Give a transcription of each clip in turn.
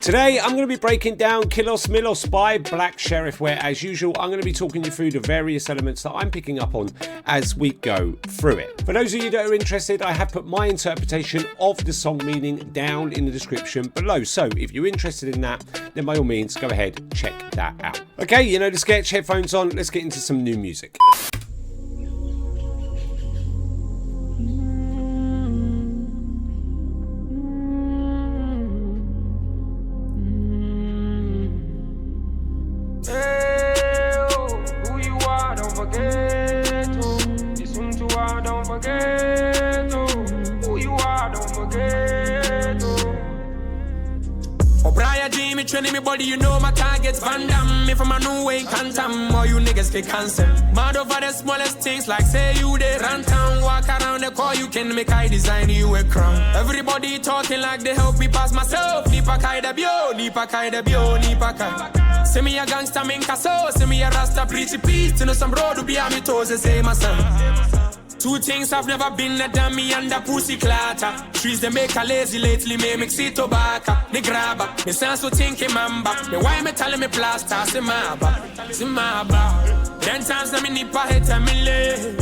Today I'm going to be breaking down Milos by Black Sherif, where as usual I'm going to be talking you through the various elements that I'm picking up on as we go through it. For those of you that are interested, I have put my interpretation of the song meaning down in the description below, so if you're interested in that, then by all means go ahead, check that out. Okay, you know the sketch, headphones on, let's get into some new music. Training me body, you know my target's Van Damme. If I'm a new way, can't all you niggas get cancel. Mad over the smallest things, like say you they run town. Walk around the car, you can make I design you a crown. Everybody talking like they help me pass myself. Nipa kai da bio, nipa kai da bio, nipa kai. Say me a gangster, min kaso. Say me a rasta, preachy peace. To know some road to be on me toes, say my son. Two things I've never been a dummy and a pussy clatter. Trees they make a lazy lately, me mix it tobacco. Me grabber, me sense to think mamba. Me why me telling me plaster, see my ba. 10 times na me nipa hit me lay.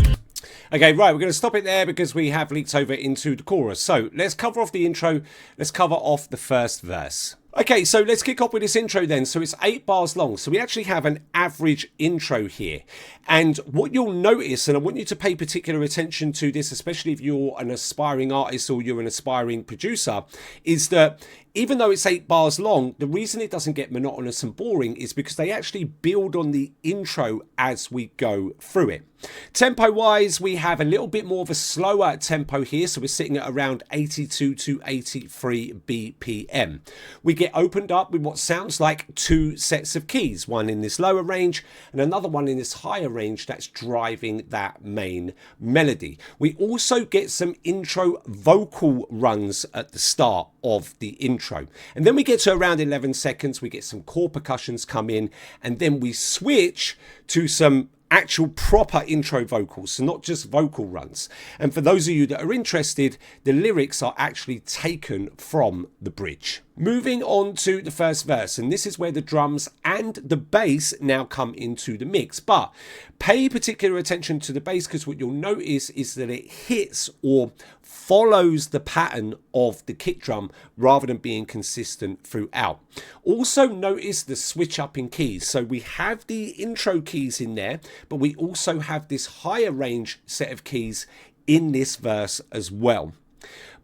Okay, right, we're going to stop it there because we have leaked over into the chorus. So let's cover off the intro. Let's cover off the first verse. Okay, so let's kick off with this intro then. So it's 8 bars long. So we actually have an average intro here. And what you'll notice, and I want you to pay particular attention to this, especially if you're an aspiring artist or you're an aspiring producer, is that even though it's 8 bars long, the reason it doesn't get monotonous and boring is because they actually build on the intro as we go through it. Tempo wise, we have a little bit more of a slower tempo here, so we're sitting at around 82 to 83 BPM. We get opened up with what sounds like 2 sets of keys, one in this lower range and another one in this higher range that's driving that main melody. We also get some intro vocal runs at the start of the intro, and then we get to around 11 seconds, we get some core percussions come in, and then we switch to some actual proper intro vocals, so not just vocal runs. And for those of you that are interested, the lyrics are actually taken from the bridge. Moving on to the first verse, and this is where the drums and the bass now come into the mix. But pay particular attention to the bass, because what you'll notice is that it hits or follows the pattern of the kick drum rather than being consistent throughout. Also notice the switch up in keys. So we have the intro keys in there, but we also have this higher range set of keys in this verse as well.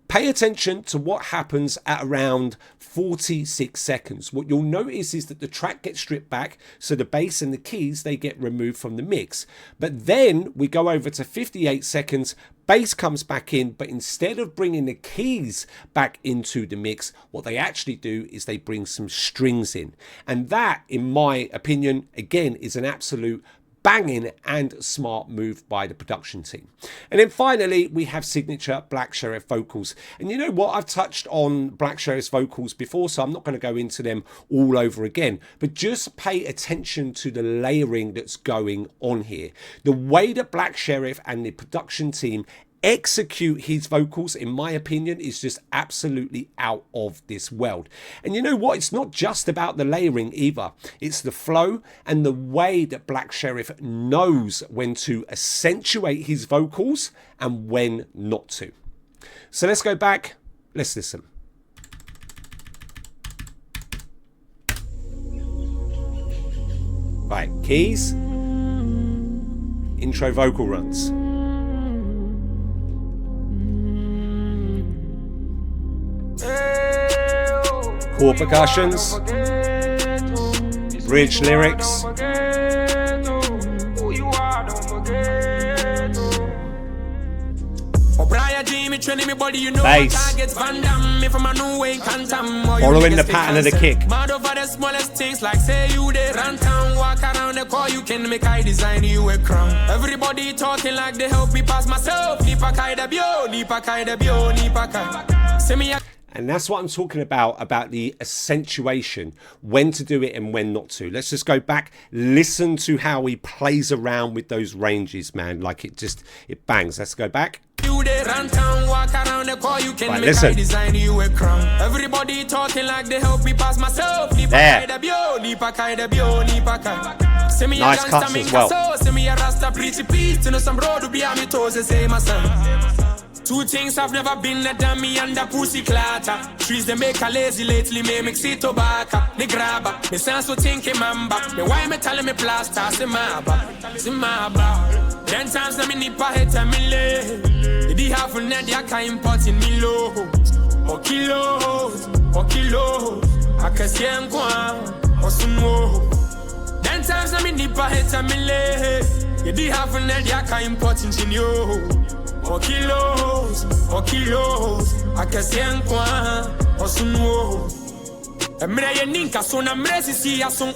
Pay attention to what happens at around 46 seconds. What you'll notice is that the track gets stripped back, so the bass and the keys, they get removed from the mix. But then we go over to 58 seconds, bass comes back in, but instead of bringing the keys back into the mix, what they actually do is they bring some strings in. And that, in my opinion, again, is an absolute banging and smart move by the production team. And then finally, we have signature Black Sherif vocals. And you know what? I've touched on Black Sherif's vocals before, so I'm not going to go into them all over again. But just pay attention to the layering that's going on here. The way that Black Sherif and the production team execute his vocals, in my opinion, is just absolutely out of this world. And you know what? It's not just about the layering either. It's the flow and the way that Black Sherif knows when to accentuate his vocals and when not to. So let's go back. Let's listen. Right, keys, intro vocal runs. Core percussions, bridge lyrics, bass, following the pattern of the kick. Everybody talking like they help me pass myself. And that's what I'm talking about the accentuation, when to do it and when not to. Let's just go back, listen to how he plays around with those ranges, man. Like it bangs. Let's go back. You they run town, walk around the core, you can Right, make listen. I design you a crown. Everybody talking like they help me pass myself. There. Nice cuts as well. See me a rasta pretty peace, to know some road to be on me toes, say my son. Two things I've never been a dummy and a pussy clatter. Trees they make a lazy lately, me mix it tobacco. They grabber, me sense so think mamba. Me why me telling me plaster, say my ba. 10 times na me nipa heta me le. Di half a net ya can import in Milos. Or kilos. I can see em kwa. Or some more. 10 times na me nipa heta me le. Di half a net ya can import in Chinyo. Or kilos, I can see en kwa, or sunwo. A mre ninka son, a mre si ason.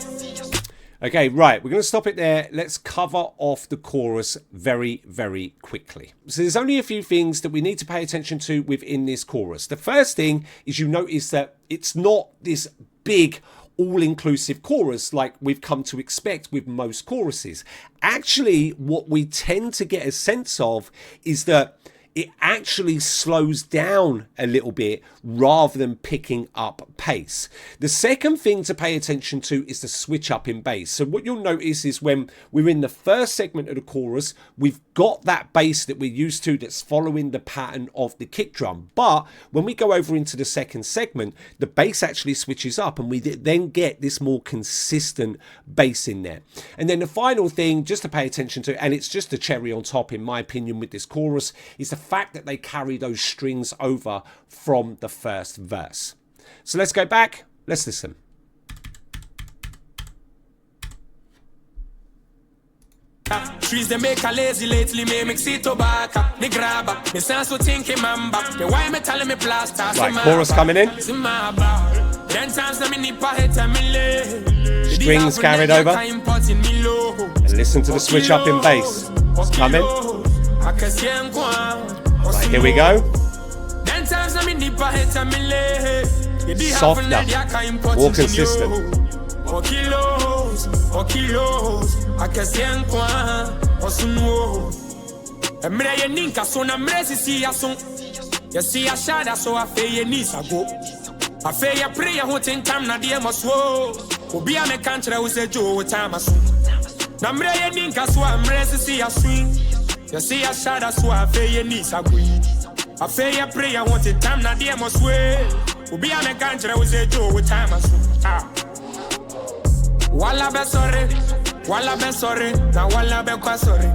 Okay, right, we're going to stop it there. Let's cover off the chorus very, very quickly. So there's only a few things that we need to pay attention to within this chorus. The first thing is you notice that it's not this big all-inclusive chorus like we've come to expect with most choruses. Actually, what we tend to get a sense of is that it actually slows down a little bit rather than picking up pace. The second thing to pay attention to is the switch up in bass. So what you'll notice is when we're in the first segment of the chorus, we've got that bass that we're used to that's following the pattern of the kick drum. But when we go over into the second segment, the bass actually switches up and we then get this more consistent bass in there. And then the final thing just to pay attention to, and it's just a cherry on top in my opinion with this chorus, is the fact that they carry those strings over from the first verse. So let's go back, let's listen. Trees they make a lazy lately, me mix it tobacco. They grabber, me sense so think mamba. Me why me telling me plaster. Right, chorus coming in. 10 times na me nipa heta me le. Strings carried over. And listen to the switch up in bass. It's coming. Right, here we go. Softer, more consistent. I can see en kwa, or sunwo. A mre ninka so na mre si ason. You see a shada so I feel your knees a go. I feel your prayer who tin time na dear must wo. Obi a me country who say Joe time aso. Na mre ninka so a mre si a swing. You see a shada so I feel your knees a go. I feel your prayer who tin time na dear must wo. Obi a me country who say Joe time aso. Walla be sorry, na walla be kwa sorry.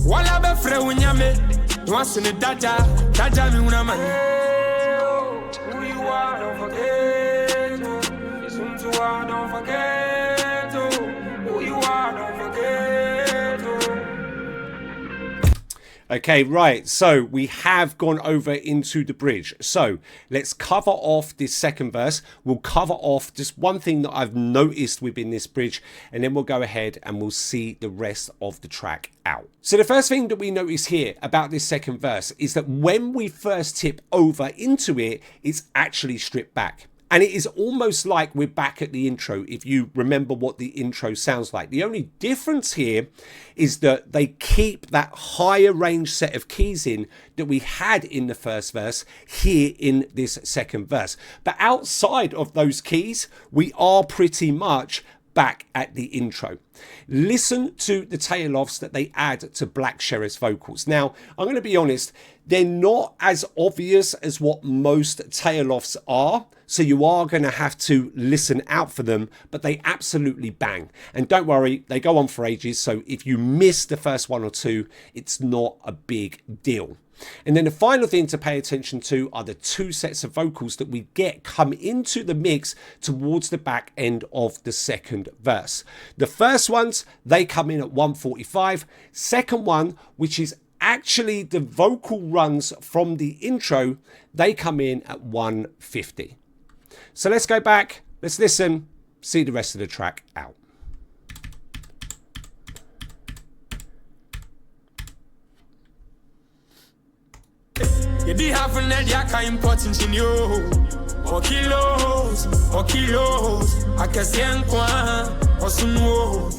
Walla be fre unyame, once in a daja mi una man. Who you are, don't forget. Soon to are, don't forget. Who you are, don't forget. Okay, right, so we have gone over into the bridge. So let's cover off this second verse. We'll cover off just one thing that I've noticed within this bridge, and then we'll go ahead and we'll see the rest of the track out. So the first thing that we notice here about this second verse is that when we first tip over into it, it's actually stripped back. And it is almost like we're back at the intro, if you remember what the intro sounds like. The only difference here is that they keep that higher range set of keys in that we had in the first verse here in this second verse. But outside of those keys, we are pretty much back at the intro. Listen to the tail offs that they add to Black Sherif's vocals. Now, I'm going to be honest, they're not as obvious as what most tail offs are, so you are going to have to listen out for them, but they absolutely bang. And don't worry, they go on for ages, so if you miss the first one or two, it's not a big deal. And then the final thing to pay attention to are the two sets of vocals that we get come into the mix towards the back end of the second verse. The first ones, they come in at 145. Second one, which is actually the vocal runs from the intro, they come in at 150. So let's go back, let's listen, see the rest of the track out. You be having that yaka important in you. Or kilos, I can see en kwa, or sunwo.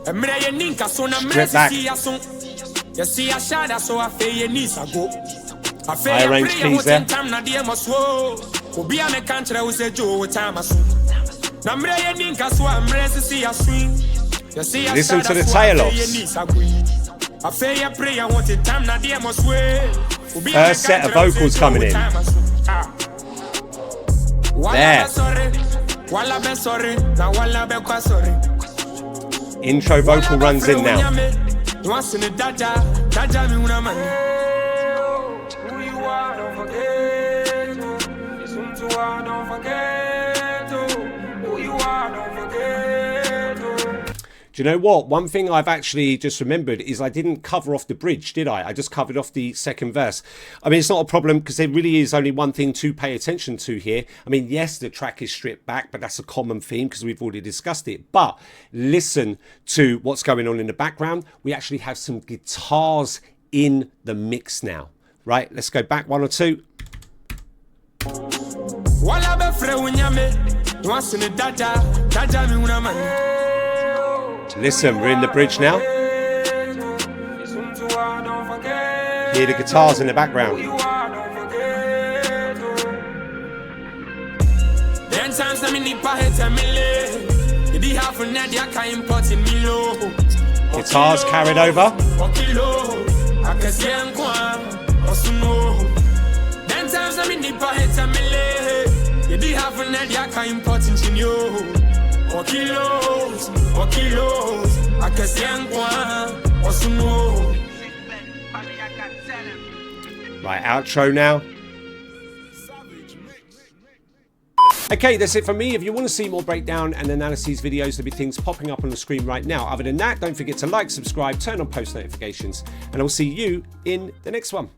A mre ninka so na mre si ason. You see a shot, so I feel your knees a go. I arrange keys there. Listen to the tail-offs. First set of vocals coming in. There. Intro vocal runs in now. Do you know what? One thing I've actually just remembered is I didn't cover off the bridge, did I? I just covered off the second verse. I mean, it's not a problem because there really is only one thing to pay attention to here. I mean, yes, the track is stripped back, but that's a common theme because we've already discussed it. But listen to what's going on in the background. We actually have some guitars in the mix now, right? Let's go back one or two. Listen, we're in the bridge now. Hear the guitars in the background. Guitars carried over. Right, outro now. Okay, that's it for me. If you want to see more breakdown and analyses videos, there'll be things popping up on the screen right now. Other than that, don't forget to like, subscribe, turn on post notifications, and I'll see you in the next one.